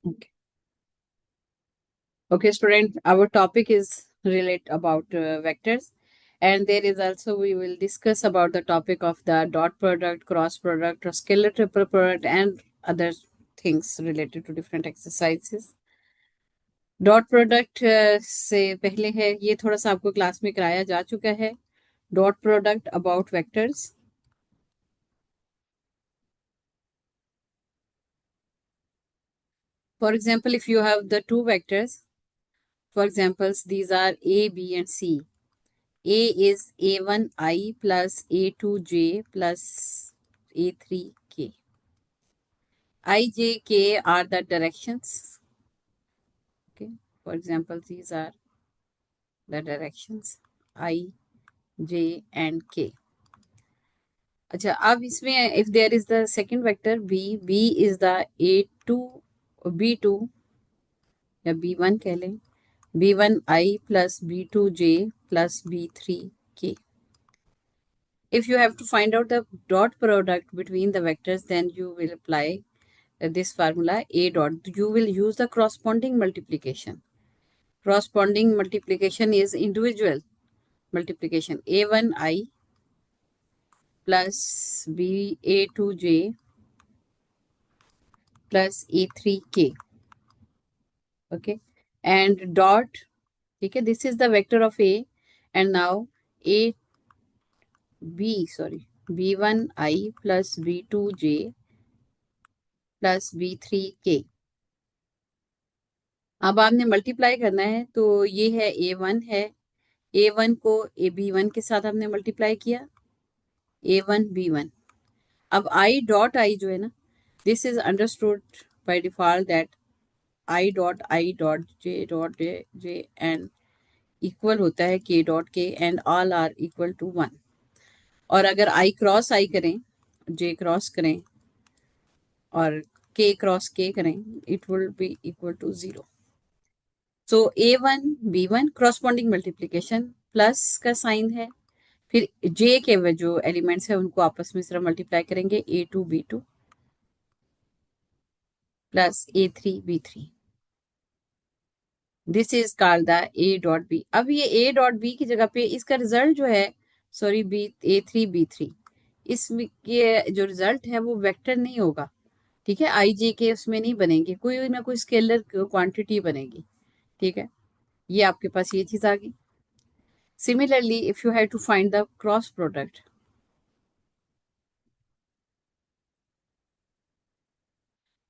Okay. Okay, student, our topic is relate about vectors, and there is also we will discuss about the topic of the dot product, cross product, or scalar triple product, and other things related to different exercises. Dot product से पहले है ये थोड़ा सा आपको class में कराया जा चुका है. Dot product about vectors. For example, if you have the two vectors, for examples, these are A, B, and C. A is A1I plus A2J plus A3K. I, J, K are the directions. Okay. For example, these are the directions I, J, and K. अच्छा, अब इसमें if there is the second vector B, B is the A2, B2 या B1 कह लें, B1I plus B2J plus B3K. If you have to find out the dot product between the vectors, then you will apply this formula A dot. You will use the corresponding multiplication. Corresponding multiplication is individual multiplication. A1I plus A2J plus A3K. Okay. And dot, okay, this is the vector of A. And now B1I plus B2J plus B3K. अब आपने multiply करना है, तो ये है A1 है. A1 को B1 के साथ आपने मल्टीप्लाई किया, A1 B1. अब I डॉट I जो है ना, this is understood by default that I dot J and equal होता है K dot K and all are equal to 1. और अगर I क्रॉस I करें, J क्रॉस करें और K क्रॉस K करें, it will be equal to 0. So A1 B1 corresponding multiplication, plus का sign है. फिर J के जो एलिमेंट्स है उनको आपस में सिर्फ मल्टीप्लाई करेंगे, A2 B2 plus A3 B3. This is called the A dot B. अब ये A डॉट B की जगह पे इसका रिजल्ट जो है, सॉरी A3 B3, इसमें ये जो रिजल्ट है वो वेक्टर नहीं होगा. ठीक है, आई जे के उसमें नहीं बनेंगे, कोई ना कोई स्केलर क्वांटिटी बनेगी. ठीक है, ये आपके पास ये चीज आ गई. Similarly, if you have to find the cross product,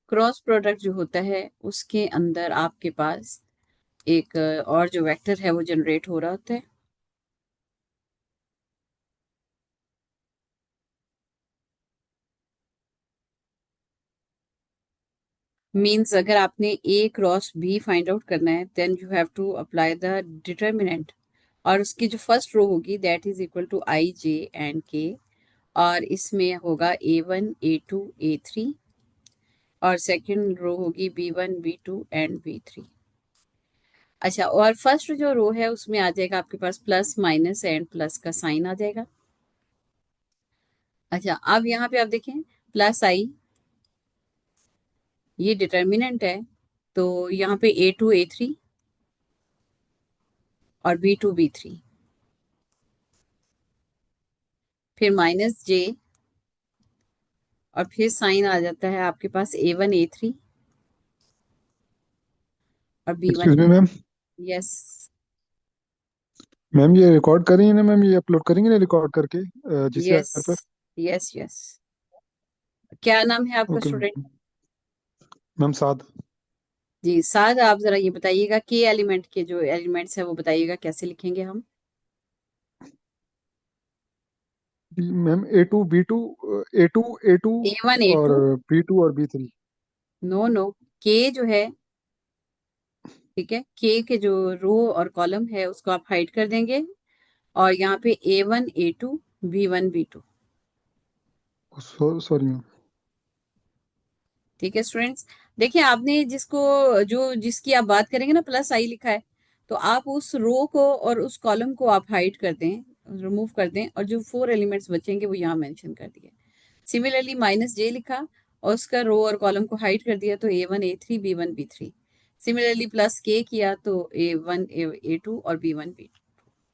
cross product जो होता है उसके अंदर आपके पास एक और जो वेक्टर है वो जनरेट हो रहा होता है. मीन्स अगर आपने A cross B find out करना है, then you have to apply the determinant, और उसकी जो फर्स्ट रो होगी that is equal to I J and K, और इसमें होगा A1 A2 A3, और सेकंड रो होगी B1 B2 एंड B3. अच्छा, और फर्स्ट जो रो है उसमें आ जाएगा आपके पास प्लस माइनस एंड प्लस का साइन आ जाएगा. अच्छा, अब यहाँ पे आप देखें प्लस आई, ये डिटर्मिनेंट है, तो यहाँ पे A2 A3 और B2 B3, फिर माइनस J, और फिर साइन आ जाता है आपके पास A1 A3 और B1 excuse me ma'am. Yes. Ma'am ये रिकॉर्ड करेंगे ना मैम, ये अपलोड करेंगे ना रिकॉर्ड करके यस GCR पर. Yes yes. क्या नाम है आपका ओके स्टूडेंट? मैम. साद. जी साद, आप जरा ये बताइएगा के एलिमेंट के जो एलिमेंट्स है वो बताइएगा कैसे लिखेंगे हम. मैम A2 A1 और A2, B2 और B3. नो नो, के जो है, ठीक है, के के जो रो और कॉलम है उसको आप हाइड कर देंगे, और यहाँ पे A1 A2 B1 B2. Sorry ma'am. ठीक है स्टूडेंट्स, देखिए आपने जिसको जो जिसकी आप बात करेंगे ना प्लस आई लिखा है, तो आप उस रो को और उस कॉलम को आप हाइड कर दें, रिमूव कर दें, और जो 4 एलिमेंट्स बचेंगे वो यहाँ मेंशन कर दिए. सिमिलरली माइनस जे लिखा, और उसका रो और कॉलम को हाइड कर दिया तो A1 A3 B1 B3। Similarly plus K किया तो A1 A2 और B1 B2।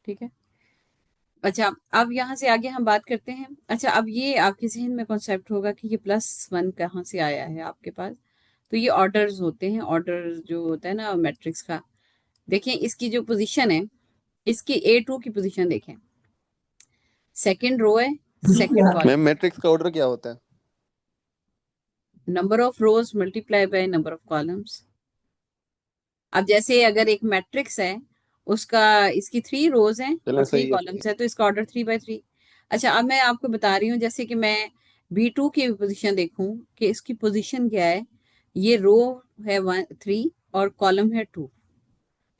ठीक है। अच्छा, अब यहाँ से आगे हम बात करते हैं। अच्छा, अब ये आपके जहन में कॉन्सेप्ट होगा कि ये +1 कहाँ से आया है आपके पास। तो ये ऑर्डर्स होते हैं, ऑर्डर जो होता है ना मैट्रिक्स का। देखें इसकी जो पोजीशन है, इसकी A2 की पोजीशन देखें, सेकंड रो है, सेकंड मैम कॉलम, मैट्रिक्स का ऑर्डर क्या होता है? Number of rose multiply by number of columns. अब जैसे अगर एक मैट्रिक्स है, उसका इसकी 3 रोज हैं और चलें 3 सही है। कॉलम्स है, तो इसका ऑर्डर 3 by 3। अच्छा, अब मैं आपको बता रही हूँ, जैसे कि मैं B2 की पोजीशन देखूं कि इसकी पोजीशन क्या है। ये रो है 3 और कॉलम है 2।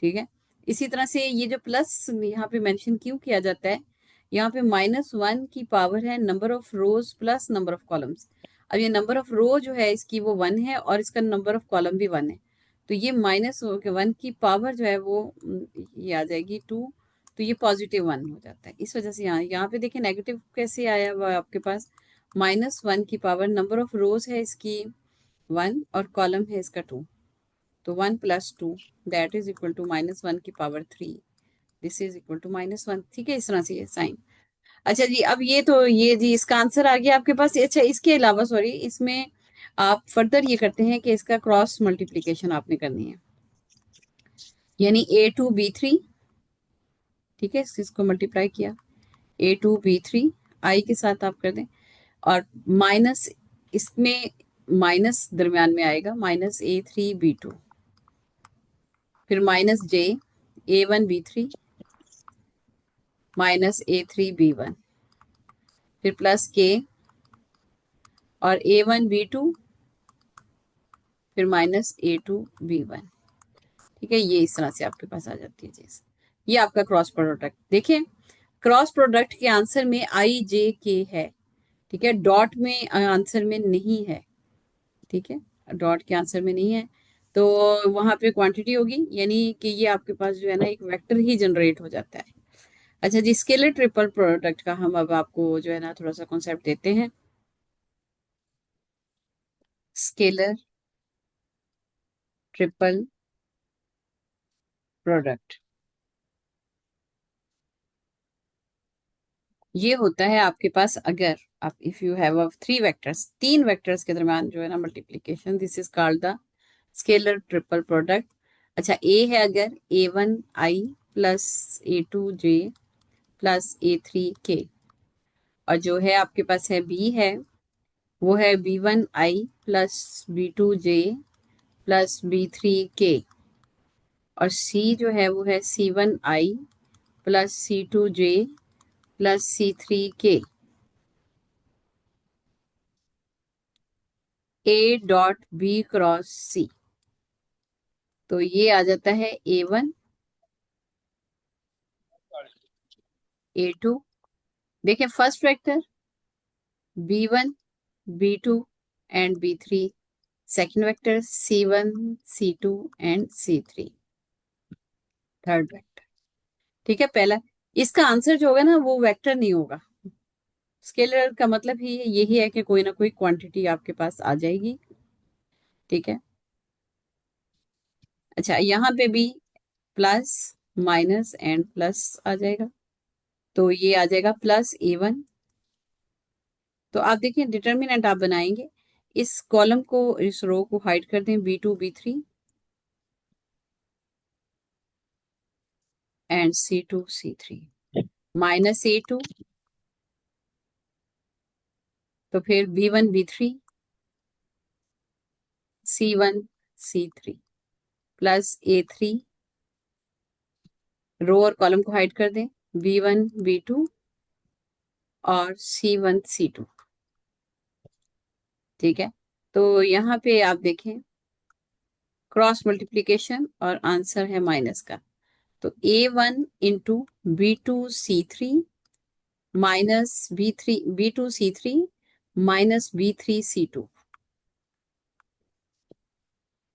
ठीक है। इसी तरह से ये जो प्लस यहाँ पे मेंशन क्यों किया जाता है, यहाँ पे -1 की पावर है number of rose plus number of columns. अब ये नंबर ऑफ रो जो है इसकी वो 1 है और इसका नंबर ऑफ कॉलम भी 1 है। तो ये -1 की पावर जो है वो ये आ जाएगी 2। तो ये +1 हो जाता है। इस वजह से यहाँ पे देखिए नेगेटिव कैसे आया हुआ है आपके पास। -1 की पावर नंबर ऑफ रोज है इसकी 1 और कॉलम है इसका 2। तो 1 + 2 दैट इज इक्वल टू -1 की power 3। This is equal to -1। ठीक है, इस तरह से ये साइन। अच्छा जी, अब ये तो ये जी इसका आंसर आ गया आपके पास। अच्छा, इसके अलावा सॉरी, इसमें आप फर्दर ये करते हैं कि इसका क्रॉस मल्टीप्लीकेशन आपने करनी है, यानी A2 B3। ठीक है, इसको मल्टीप्लाई किया A2 B3 आई के साथ आप कर दें, और माइनस इसमें माइनस दरमियान में आएगा -A3 B2, फिर -J A1 B3 -A3 B1, फिर +K और A1 B2, फिर -A2 B1। ठीक है, ये इस तरह से आपके पास आ जाती है चीज। ये आपका क्रॉस प्रोडक्ट। देखिए क्रॉस प्रोडक्ट के आंसर में IJK है। ठीक है, डॉट में आंसर में नहीं है। ठीक है, डॉट के आंसर में नहीं है, तो वहां पे क्वांटिटी होगी, यानी कि ये आपके पास जो है ना एक वेक्टर ही जनरेट हो जाता है। अच्छा जी, स्केलर ट्रिपल प्रोडक्ट का हम अब आपको जो है ना थोड़ा सा कॉन्सेप्ट देते हैं। स्केलर ट्रिपल प्रोडक्ट ये होता है आपके पास, अगर आप if you have 3 vectors, 3 vectors के दरमियान जो है ना multiplication, this is called the scalar triple product. अच्छा, ए है अगर A1I + A2J + A3K, और जो है आपके पास है बी है, वो है B1I + B2J + B3K, और सी जो है वो है C1I + C2J + C3K। A.B × C, तो ये आ जाता है A1 A2। देखें first vector B1 B2 and B3, second vector C1 C2 and C3, third vector. ठीक है, पहला इसका आंसर जो होगा ना वो वेक्टर नहीं होगा। स्केलर का मतलब ही यही है कि कोई ना कोई क्वांटिटी आपके पास आ जाएगी। ठीक है। अच्छा, यहाँ पे भी प्लस माइनस एंड प्लस आ जाएगा, तो ये आ जाएगा +A1। तो आप देखिए डिटर्मिनेंट आप बनाएंगे, इस कॉलम को इस रो को हाइड कर दें B2 B3 and C2 C3, -A2, तो फिर B1 B3 C1 C3 +A3, रो और कॉलम को हाइड कर दें B1 B2 और C1 C2। ठीक है, तो यहाँ पे आप देखें क्रॉस मल्टीप्लीकेशन और आंसर है माइनस का, तो A1 × B2 C3 -B2 C3 -B3 C2।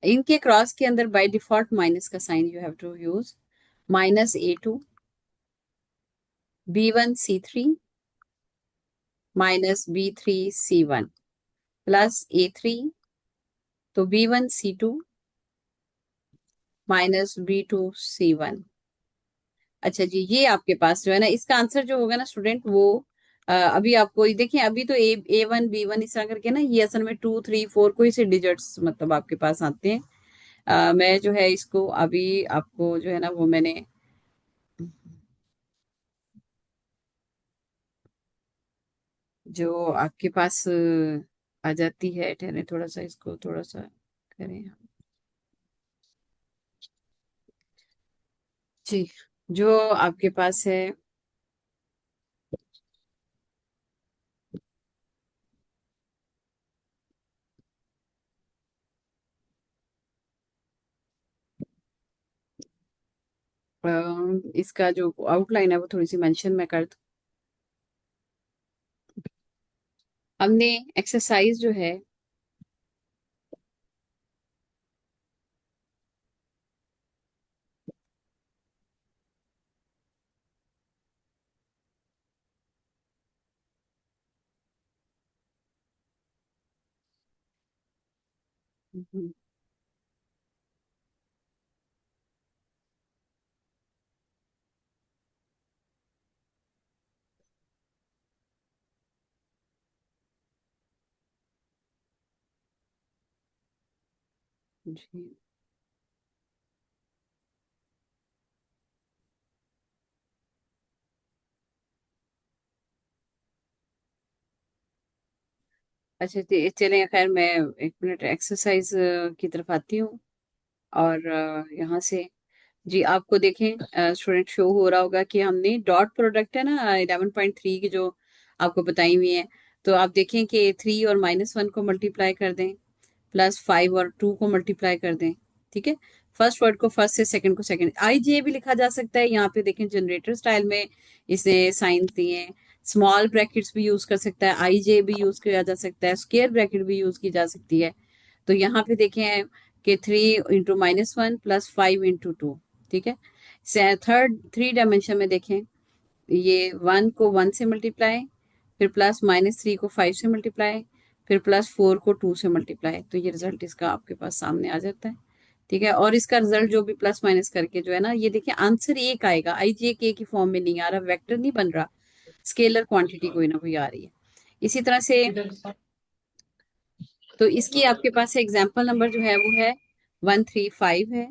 इनके क्रॉस के अंदर बाय डिफॉल्ट माइनस का sign you have to use, -A2 B1 C3 -B3 C1, plus A3, तो B1C2 माइनस B2C1। अच्छा जी, ये आपके पास जो है ना, इसका आंसर जो होगा ना स्टूडेंट, वो अभी आपको ये देखिए, अभी तो A1 B1 इस तरह करके ना, ये असल में 2 3 4 कोई से डिजिट्स मतलब आपके पास आते हैं। मैं जो है इसको अभी आपको जो है ना वो मैंने जो आपके पास आ जाती है, ठहरे थोड़ा सा इसको थोड़ा सा करें जी। जो आपके पास है इसका जो आउटलाइन है वो थोड़ी सी मेंशन मैं कर दूं। हमने एक्सरसाइज जो है हम्म, जी। अच्छा चलें, खैर मैं 1 मिनट एक्सरसाइज की तरफ आती हूँ। और यहाँ से जी आपको देखें स्टूडेंट शो हो रहा होगा कि हमने डॉट प्रोडक्ट है ना 11.3 की जो आपको बताई हुई है, तो आप देखें कि 3 और -1 को मल्टीप्लाई कर दें, +5 और 2 को मल्टीप्लाई कर दें। ठीक है, फर्स्ट वर्ड को फर्स्ट से, सेकंड को सेकंड, IJ भी लिखा जा सकता है। यहाँ पे देखें जनरेटर स्टाइल में इसे साइन दिए हैं। स्मॉल ब्रैकेट्स भी यूज कर सकता है, IJ भी यूज किया जा सकता है, स्क्वायर ब्रैकेट भी यूज की जा सकती है। तो यहाँ पे देखें कि 3 × -1 +5 × 2। ठीक है, थर्ड 3 डायमेंशन में देखें, ये 1 को 1 से मल्टीप्लाई, फिर +-3 को 5 से मल्टीप्लाई, फिर +4 को 2 से मल्टीप्लाई, तो ये रिजल्ट इसका आपके पास सामने आ जाता है। ठीक है, और इसका रिजल्ट जो भी प्लस माइनस करके जो है ना, ये देखिए आंसर एक आएगा, IJK की फॉर्म में नहीं आ रहा, वेक्टर नहीं बन रहा, स्केलर क्वांटिटी कोई ना कोई आ रही है। इसी तरह से तो इसकी आपके पास एग्जाम्पल नंबर जो है वो है 135 है।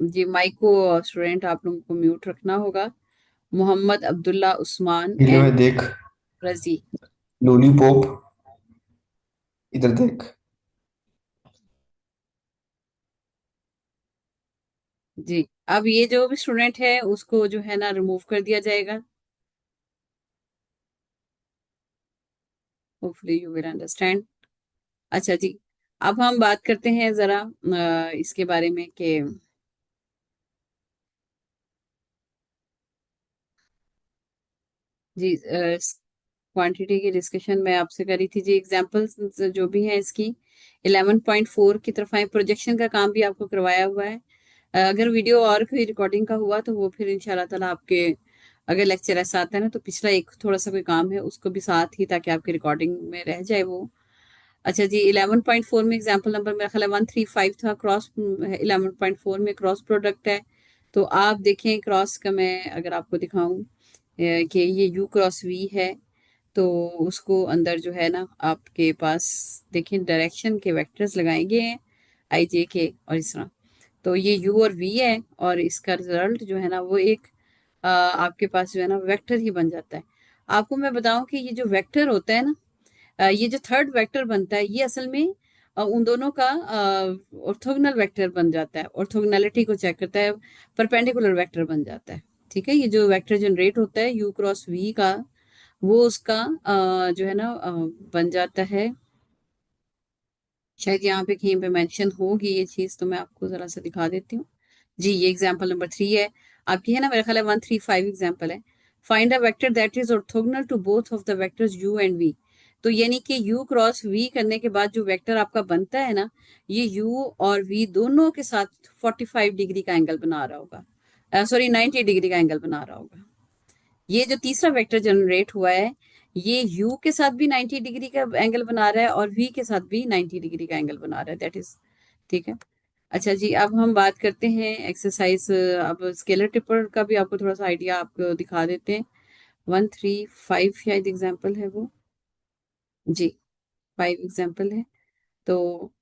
जी माइक को स्टूडेंट आप लोगों को म्यूट रखना होगा। मोहम्मद अब्दुल्ला उस्मान वीडियो एंड में देख। रजी। लॉलीपॉप। इधर देख। जी, अब ये जो भी स्टूडेंट है उसको जो है ना रिमूव कर दिया जाएगा। Hopefully you will understand. अच्छा जी, अब हम बात करते हैं जरा इसके बारे में कि जी क्वांटिटी की डिस्कशन मैं आपसे करी थी जी। एग्जांपल्स जो भी हैं इसकी 11.4 की तरफ आए, प्रोजेक्शन का काम भी आपको करवाया हुआ है। अगर वीडियो और कोई रिकॉर्डिंग का हुआ तो वो फिर इंशाल्लाह ताला आपके, अगर लेक्चर ऐसा आता है ना, तो पिछला एक थोड़ा सा कोई काम है उसको भी साथ ही, ताकि आपकी रिकॉर्डिंग में रह जाए वो। अच्छा जी, 11.4 में एग्जाम्पल नंबर मेरा ख्याल है 135 था। क्रॉस 11.4 में क्रॉस प्रोडक्ट है। तो आप देखें क्रॉस का, मैं अगर आपको दिखाऊं कि ये U×V है, तो उसको अंदर जो है ना आपके पास देखें डायरेक्शन के वेक्टर्स लगाएंगे हैं, IJ के और इस तरह। तो ये U और V है, और इसका रिजल्ट जो है ना वो एक आपके पास जो है ना वेक्टर ही बन जाता है। आपको मैं बताऊं कि ये जो वेक्टर होता है ना, ये जो थर्ड वेक्टर बनता है, ये असल में उन दोनों का ऑर्थोगोनल वेक्टर बन जाता है। ऑर्थोगोनैलिटी को चेक करता है, परपेंडिकुलर वेक्टर बन जाता है। ठीक है, ये जो वेक्टर जनरेट होता है U×V का, वो उसका जो है ना बन जाता है। शायद यहाँ पे कहीं पे मेंशन होगी ये चीज, तो मैं आपको जरा सा दिखा देती हूँ। जी, ये एग्जाम्पल नंबर 3 है आपकी, है ना, मेरा ख्याल है 135 एग्जाम्पल है। Find a vector that is orthogonal to both of the vectors U and V। तो यानी कि U×V करने के बाद जो वेक्टर आपका बनता है ना, ये U और V दोनों के साथ 45 डिग्री का एंगल बना रहा होगा, सॉरी 90 डिग्री का एंगल बना रहा होगा। ये जो तीसरा वेक्टर जनरेट हुआ है ये u के साथ भी 90 डिग्री का एंगल बना रहा है और v के साथ भी 90 डिग्री का एंगल बना रहा है, दैट इज ठीक है। अच्छा जी, अब हम बात करते हैं एक्सरसाइज। अब स्केलर ट्रिपर का भी आपको थोड़ा सा आइडिया आपको दिखा देते हैं। 135 शायद एग्जाम्पल है वो, जी 5 एग्जाम्पल है। तो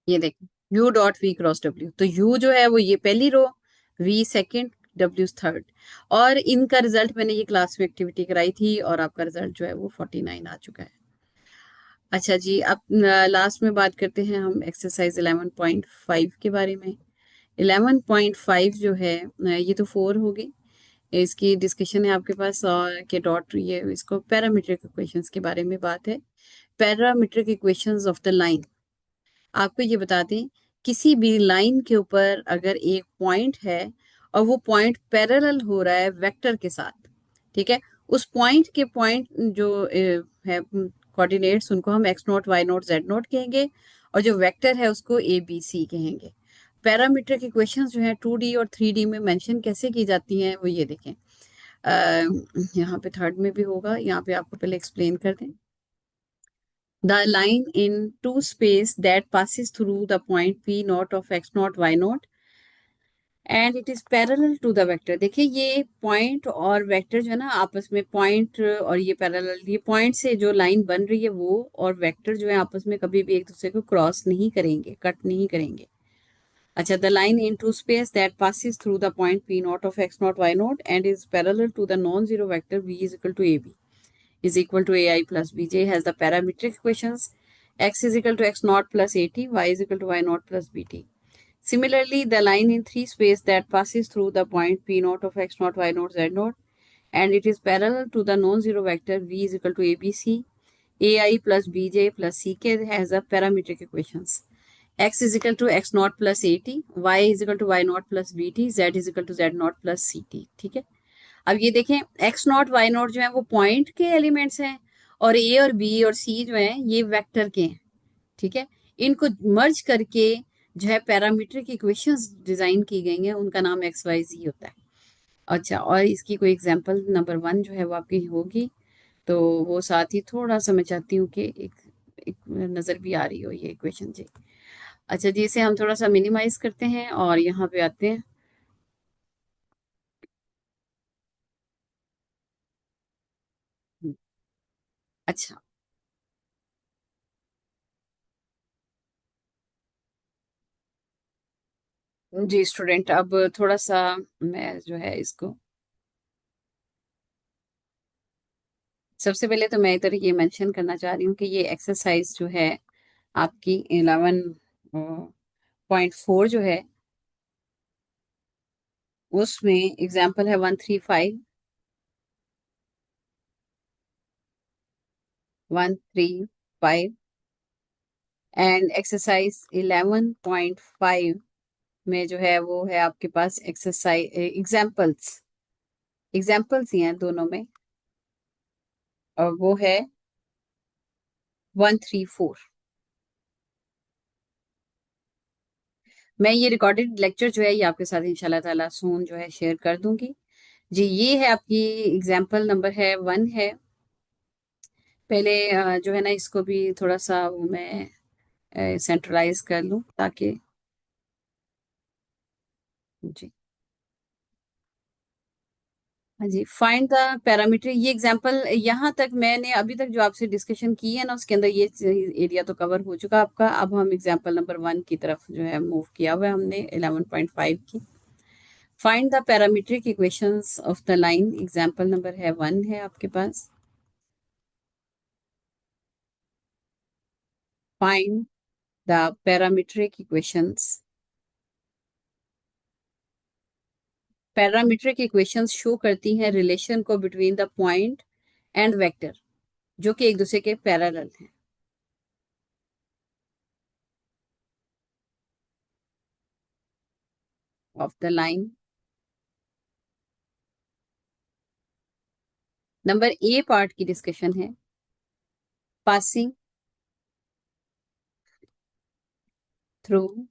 ये देखें u dot v cross w, तो u जो है वो ये पहली रो, v सेकंड, w थर्ड। और इनका रिजल्ट मैंने ये क्लास में एक्टिविटी कराई थी और आपका रिजल्ट जो है वो 49 आ चुका है। अच्छा जी, अब लास्ट में बात करते हैं हम एक्सरसाइज 11.5 के बारे में। 11.5 जो है ये तो 4 होगी, इसकी डिस्कशन है आपके पास। और के डॉट ये इसको पैरामीट्रिक इक्वेशंस के बारे में बात है। Parametric equations of the line, आपको ये बता दें किसी भी लाइन के ऊपर अगर एक पॉइंट है और वो पॉइंट पैरेलल हो रहा है वेक्टर के साथ, ठीक है, उस पॉइंट के पॉइंट जो है कोऑर्डिनेट्स उनको हम x naught y naught z naught कहेंगे और जो वेक्टर है उसको ए बी सी कहेंगे। पैरामीट्रिक इक्वेशंस जो है 2D और 3D में मेंशन कैसे की जाती हैं वो ये देखें। यहाँ पे थर्ड में भी होगा, यहाँ पे आपको पहले एक्सप्लेन कर दें। The line in two space that passes through the point P naught of x naught y naught and it is parallel to the vector। देखिए ये पॉइंट और वेक्टर जो है ना आपस में, पॉइंट और ये पैरेलल, ये पॉइंट से जो लाइन बन रही है वो और वेक्टर जो है आपस में कभी भी एक दूसरे को क्रॉस नहीं करेंगे, कट नहीं करेंगे। अच्छा, the line in two space that passes through the point P naught of x naught y naught and is parallel to the non-zero vector v is equal to ab is equal to ai plus bj has the parametric equations x is equal to x naught plus at, y is equal to y naught plus bt. Similarly, the line in three space that passes through the point p naught of x naught, y naught, z naught, and it is parallel to the non-zero vector v is equal to abc, ai plus bj plus ck has the parametric equations. X is equal to x naught plus at, y is equal to y naught plus bt, z is equal to z naught plus ct। ठीक है, अब ये देखें x naught why not जो है वो point के elements हैं और ए और बी और सी जो है ये वेक्टर के हैं, ठीक है। इनको मर्ज करके जो है पैरामीट्रिक इक्वेशंस डिजाइन की गई हैं, उनका नाम एक्स वाई जी होता है। अच्छा, और इसकी कोई एग्जांपल नंबर 1 जो है वो आपकी होगी, तो वो साथ ही थोड़ा सा मैं चाहती हूँ कि एक नज़र भी आ रही हो ये इक्वेशन जी। अच्छा जी, इसे हम थोड़ा सा मिनिमाइज करते हैं और यहाँ पे आते हैं। अच्छा जी स्टूडेंट, अब थोड़ा सा मैं जो है इसको, सबसे पहले तो मैं इधर ये मेंशन करना चाह रही हूँ कि ये एक्सरसाइज जो है आपकी 11.4 जो है उसमें एग्जाम्पल है 135, 135 एंड एक्सरसाइज 11.5 में जो है वो है आपके पास एक्सरसाइज एग्जाम्पल्स, एग्जाम्पल्स ही हैं दोनों में, और वो है 134। मैं ये रिकॉर्डेड लेक्चर जो है ये आपके साथ इंशाल्लाह ताला सून जो है शेयर कर दूंगी जी। ये है आपकी एग्जाम्पल नंबर है 1 है। पहले जो है ना इसको भी थोड़ा सा वो मैं सेंट्रलाइज कर लूं ताकि जी। हाँ जी, फाइंड द पैरामीटर, ये एग्जांपल यहाँ तक मैंने अभी तक जो आपसे डिस्कशन की है ना उसके अंदर ये एरिया तो कवर हो चुका आपका। अब हम एग्जांपल नंबर 1 की तरफ जो है मूव किया हुआ है हमने 11.5 की। Find the parametric equations of the line, example number है 1 है आपके पास। Find the parametric equations, parametric equations show करती हैं रिलेशन को between the point and vector जो कि एक दूसरे के पैरेलल हैं of the line. Number A part की डिस्कशन है। passing through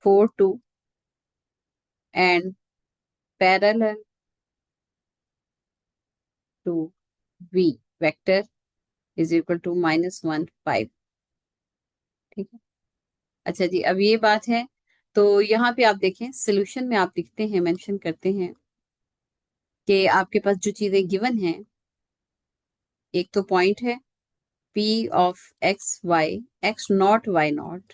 4 2 and parallel to V vector is equal to -1 5। ठीक है। अच्छा जी, अब ये बात है, तो यहाँ पे आप देखें सोल्यूशन में आप लिखते हैं, मेंशन करते हैं कि आपके पास जो चीजें गिवन हैं, एक तो पॉइंट है P of x y, x naught Y naught,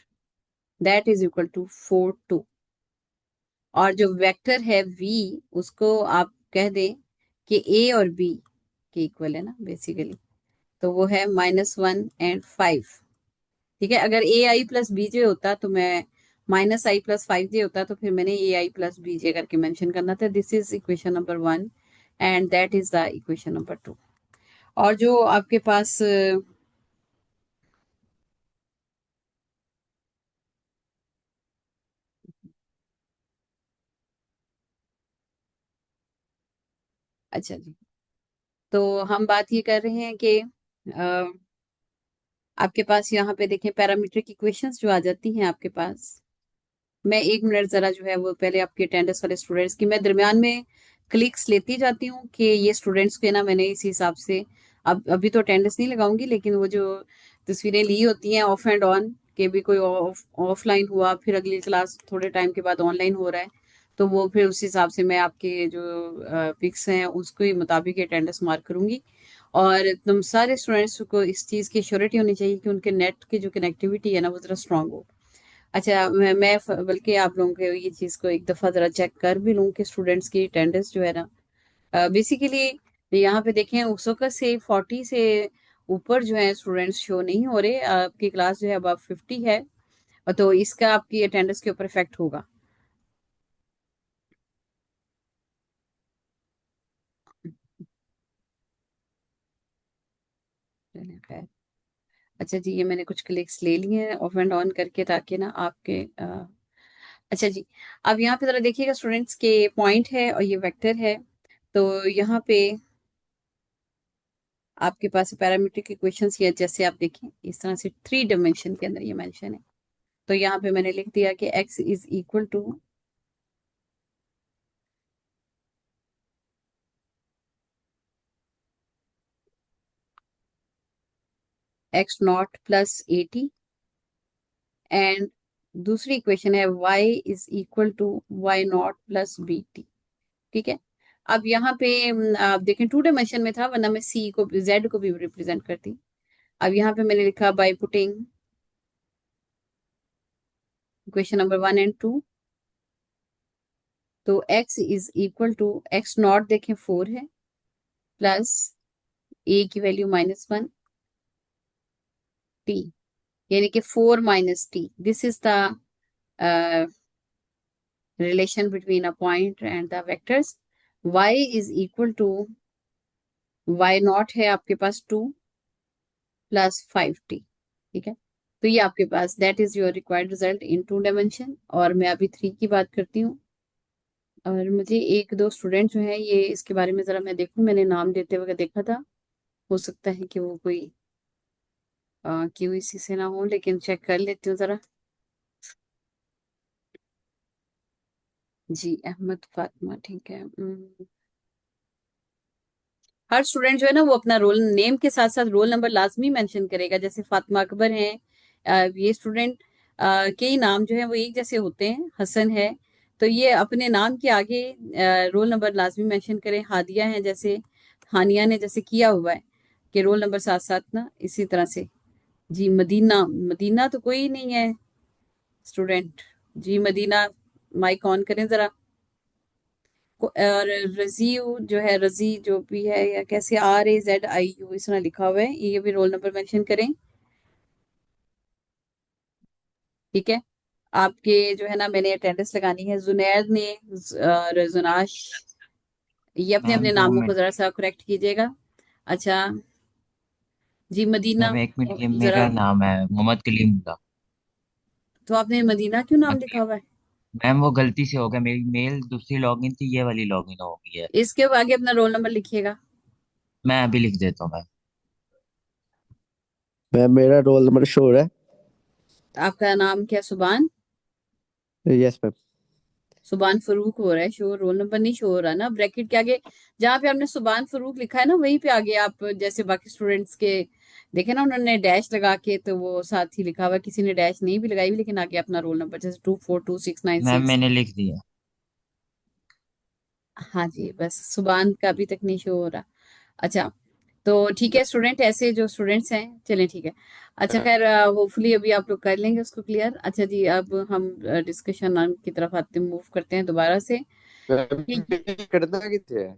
that is equal to 4 2, और जो वेक्टर है V उसको आप कह दें कि A और B के इक्वल है ना बेसिकली, तो वो है -1 और 5। ठीक है, अगर ए आई प्लस बी जे होता तो मैं -i + 5j होता, तो फिर मैंने ए आई प्लस बी जे करके मेंशन करना था। This is equation number 1 and that is the equation number 2। और जो आपके पास अच्छा जी, तो हम बात ये कर रहे हैं कि आपके पास यहाँ पे देखें पैरामीट्रिक इक्वेशंस जो आ जाती हैं आपके पास। मैं 1 मिनट जरा जो है वो पहले आपके अटेंडेंस वाले स्टूडेंट्स की मैं दरमियान में क्लिक्स लेती जाती हूँ कि ये स्टूडेंट्स के ना मैंने इस हिसाब से, अब अभी तो अटेंडेंस नहीं लगाऊंगी, लेकिन वो जो तस्वीरें ली होती हैं ऑफ एंड ऑन के भी कोई ऑफलाइन हुआ, फिर अगली क्लास थोड़े टाइम के बाद ऑनलाइन हो रहा है, तो वो फिर उस हिसाब से मैं आपके जो पिक्स हैं उसके मुताबिक अटेंडेंस मार्क करूंगी। और तुम सारे स्टूडेंट्स को इस चीज़ की श्योरिटी होनी चाहिए कि उनके नेट की जो कनेक्टिविटी है ना वो ज़रा स्ट्रांग हो। अच्छा, मैं बल्कि आप लोगों के ये चीज़ को एक दफ़ा ज़रा चेक कर भी लूँ कि स्टूडेंट्स की अटेंडेंस जो है ना बेसिकली यहाँ पे देखें उस वक्त से 40 से ऊपर जो है स्टूडेंट्स शो नहीं हो रहे, आपकी क्लास जो है अब 50 है, और तो इसका आपकी अटेंडेंस के ऊपर इफेक्ट होगा। चलिए, खैर। अच्छा जी, ये मैंने कुछ क्लिक्स ले लिए हैं ऑफ एंड ऑन करके, ताकि ना आपके अच्छा जी, अब यहाँ पे जरा देखिएगा स्टूडेंट्स के पॉइंट है और ये वेक्टर है, तो यहाँ पे आपके पास पैरामीट्रिक इक्वेशंस या जैसे आप देखें इस तरह से 3 डायमेंशन के अंदर ये मेंशन है, तो यहाँ पे मैंने लिख दिया कि x is equal to x0 + 80 and दूसरी इक्वेशन है y is equal to y0 + bt। ठीक है, अब यहाँ पे आप देखें 2 डायमेंशन में था, वरना मैं c को z को भी रिप्रेजेंट करती। अब यहाँ पे मैंने लिखा by putting equation number 1 and 2, तो x is equal to x0 देखें 4 है, प्लस a की वैल्यू -1 t, यानी कि 4 - t। This is the relation between a point and the vectors। y is equal to y0 है आपके पास 2 + 5t। ठीक है, तो ये आपके पास that is your required result in 2 dimension. और मैं अभी 3 की बात करती हूँ, और मुझे 1 2 स्टूडेंट जो है ये इसके बारे में जरा मैं देखूं, मैंने नाम देते हुए देखा था, हो सकता है कि वो कोई QEC से ना हो, लेकिन चेक कर लेती हूँ जरा। जी, अहमद फातिमा, ठीक है। हर स्टूडेंट जो है ना वो अपना रोल नेम के साथ साथ रोल नंबर लाजमी मेंशन करेगा। जैसे फातिमा अकबर हैं, ये स्टूडेंट के ही नाम जो है वो एक जैसे होते हैं, हसन है, तो ये अपने नाम के आगे रोल नंबर लाजमी मेंशन करें। हादिया है, जैसे हानिया ने जैसे किया हुआ है कि रोल नंबर साथ साथ ना, इसी तरह से। जी, मदीना, मदीना तो कोई नहीं है स्टूडेंट। जी मदीना, माइक ऑन करें जरा। और रजीव जो है, रजी जो भी है, या कैसे RAZIU इस तरह लिखा हुआ है, ये भी रोल नंबर मेंशन करें। ठीक है, आपके जो है ना मैंने अटेंडेंस लगानी है। जुनैद ने और जुनाश, ये अपने मैम अपने 2 नामों को मिनट। जरा सा करेक्ट कीजिएगा। अच्छा जी, मदीना मैम 1 मिनट, ये जरा, मेरा नाम है मोहम्मद कलीमुल्लाह। तो आपने मदीना क्यों नाम लिखा हुआ है? मैम वो गलती से हो गया, मेरी मेल दूसरी लॉगिन थी, ये वाली लॉगिन हो गई है। इसके आगे अपना रोल नंबर लिखिएगा। मैं अभी लिख देता हूँ मैम। मैम मेरा रोल नंबर शो हो रहा आपका नाम क्या? सुबान? है। Yes ma'am. सुबान फरूक हो रहा है शो, रोल नंबर नहीं शो हो रहा ना। ब्रैकेट के आगे जहाँ पे आपने सुबान फरूक लिखा है ना, वहीं पे आगे आप जैसे बाकी स्टूडेंट्स के देखे ना, उन्होंने डैश लगा के तो वो साथ ही लिखा हुआ है। किसी ने डैश नहीं भी लगाई हुई, लेकिन आगे अपना रोल नंबर जैसे 242696। मैम मैंने लिख दिया। हाँ जी, बस सुबान का अभी तक नहीं शो हो रहा। अच्छा, तो ठीक है स्टूडेंट, ऐसे जो स्टूडेंट्स हैं चलें ठीक है। अच्छा खैर, होपफुली अभी आप लोग कर लेंगे उसको क्लियर। अच्छा जी, अब हम डिस्कशन की तरफ आते मूव करते हैं दोबारा से। मैम ये करना किसे है?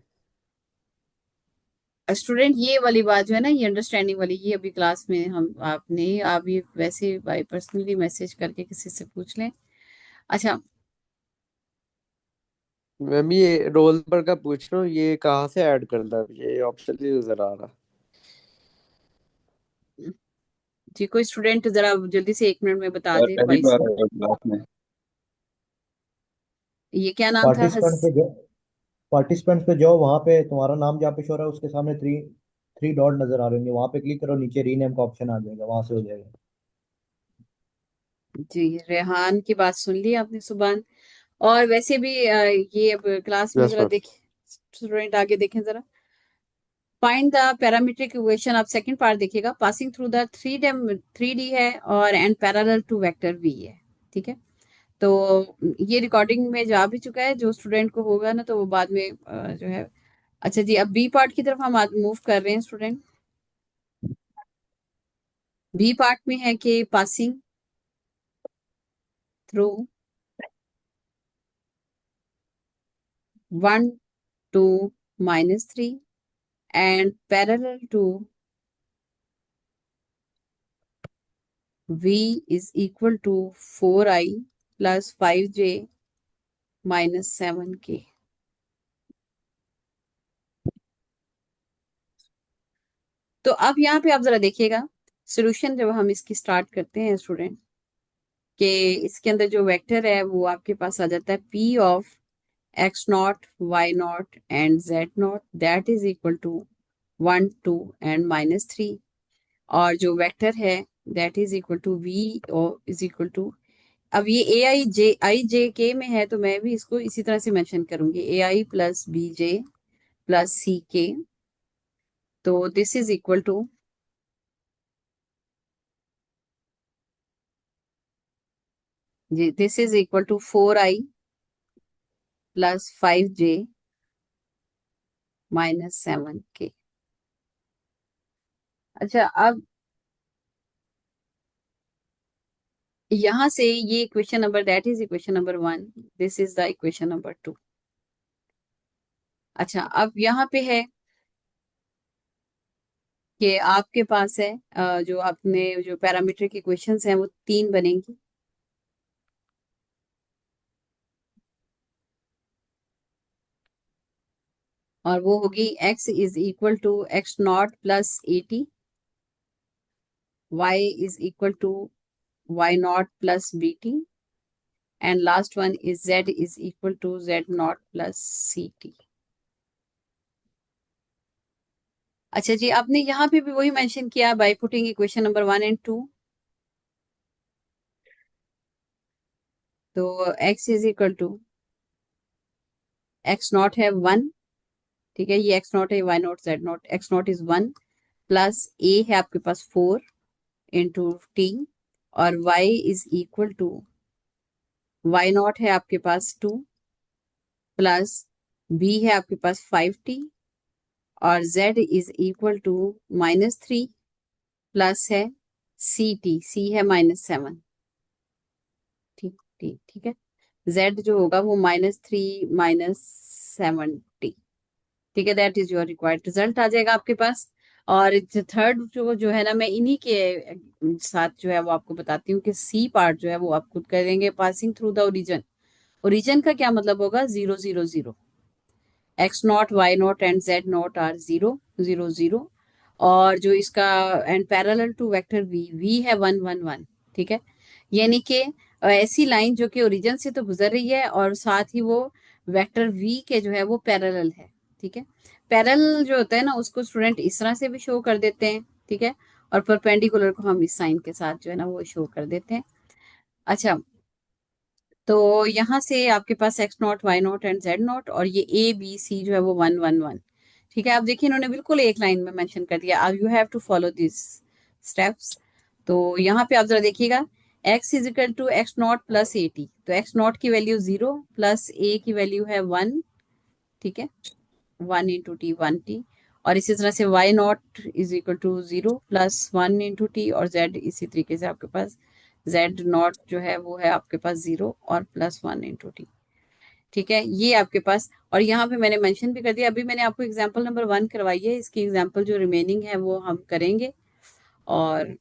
स्टूडेंट ये वाली बात जो है ना, ये अंडरस्टैंडिंग वाली, ये अभी क्लास में हम आपने आप ये वैसे बाय पर्सनली मैसेज करके किसी से पूछ लें। अच्छा, मैम ये रोल नंबर का पूछ रहा हूँ, ये कहाँ से ऐड करना है? ये ऑप्शन नहीं नजर आ रहा। जी कोई स्टूडेंट जरा जल्दी से 1 मिनट में बता यार दे पहली वॉइस। बार है क्लास में। ये क्या नाम था? पार्टिसिपेंट पे जो पार्टिसिपेंट पे जाओ, वहां पे तुम्हारा नाम जहाँ पे शो रहा है उसके सामने थ्री थ्री डॉट नजर आ रहे होंगे, वहां पे क्लिक करो, नीचे रीनेम का ऑप्शन आ जाएगा, वहां से हो जाएगा। जी, रेहान की बात सुन ली आपने सुबान। और वैसे भी ये अब क्लास में यस जरा मैम। देखिए, स्टूडेंट आगे देखें जरा। फाइंड द पैरामीट्रिक इक्वेशन, आप सेकंड पार्ट देखिएगा। पासिंग थ्रू द 3D है और and parallel to vector V है। ठीक है, तो ये रिकॉर्डिंग में जा भी चुका है, जो स्टूडेंट को होगा ना तो वो बाद में जो है। अच्छा जी, अब बी पार्ट की तरफ हम मूव कर रहे हैं स्टूडेंट। बी पार्ट में है कि passing through 1 to -3 and parallel to v is equal to 4i plus 5j minus 7k। तो अब यहाँ पे आप जरा देखिएगा सॉल्यूशन, जब हम इसकी स्टार्ट करते हैं स्टूडेंट, कि इसके अंदर जो वेक्टर है वो आपके पास आ जाता है p of x0 y0 and z0, that is equal to 1 2 and -3। और जो वेक्टर है that is equal to v is equal to, अब ये ai j k में है तो मैं भी इसको इसी तरह से मेंशन करूंगी, ai plus bj plus ck। तो दिस इज इक्वल टू, जी this is equal to 4i plus 5j minus 7k। अच्छा, अब यहां से ये equation number, that is equation number 1, this is the equation number 2। अच्छा, अब यहाँ पे है कि आपके पास है जो आपने जो पैरामीट्रिक इक्वेशंस हैं वो 3 बनेंगी। और वो होगी x is equal to x0 plus 80, y is equal to y0 plus bt, and last one is z is equal to z0 plus ct। अच्छा जी, आपने यहाँ पे भी वही मेंशन किया by putting equation number 1 and 2। तो x is equal to x0 है 1, ठीक है, ये x0 है, y0 z0, x0 is 1 plus a है आपके पास 4 इंटू t, और y is equal to y0 है आपके पास 2 प्लस b है आपके पास 5t, और z is equal to -3 plus है ct, c है -7। ठीक ठीक ठीक है, z जो होगा वो -3 -7t। ठीक है, that is your required result आ जाएगा आपके पास। और थर्ड जो है ना, मैं इन्हीं के साथ जो है वो आपको बताती हूँ कि सी पार्ट जो है वो आप खुद करेंगे। Passing through the origin, origin का क्या मतलब होगा? 0 0 0, x0 y0 and z0 are 0 0 0। और जो इसका and parallel to vector v है 1 1 1। ठीक है, यानी कि ऐसी लाइन जो कि ओरिजिन से तो गुजर रही है और साथ ही वो वेक्टर v के जो है वो पैरेलल है। ठीक है, पैरेलल जो होता है ना उसको स्टूडेंट इस तरह से भी शो कर देते हैं, ठीक है, और परपेंडिकुलर को हम इस साइन के साथ जो है ना वो शो कर देते हैं। अच्छा, तो यहाँ से आपके पास X naught Y naught and Z naught, और ये ए बी सी जो है वो 1 1 1, ठीक है। आप देखिए इन्होंने बिल्कुल एक लाइन में मेंशन कर दिया, अब you have to follow this steps. तो यहाँ पे आप जरा देखिएगा, x is equal to x naught plus A T, तो एक्स नॉट की वैल्यू 0 प्लस ए की वैल्यू है 1, ठीक है, 1 इंटू टी 1t, और इसी तरह से y naught is equal to 0 plus 1 into T, और z इसी तरीके से आपके पास z नॉट जो है वो है आपके पास 0 और प्लस 1 इंटू टी, ठीक है, ये आपके पास। और यहाँ पे मैंने मेंशन भी कर दिया, अभी मैंने आपको एग्जांपल नंबर 1 करवाई है, इसकी एग्जांपल जो रिमेनिंग है वो हम करेंगे, और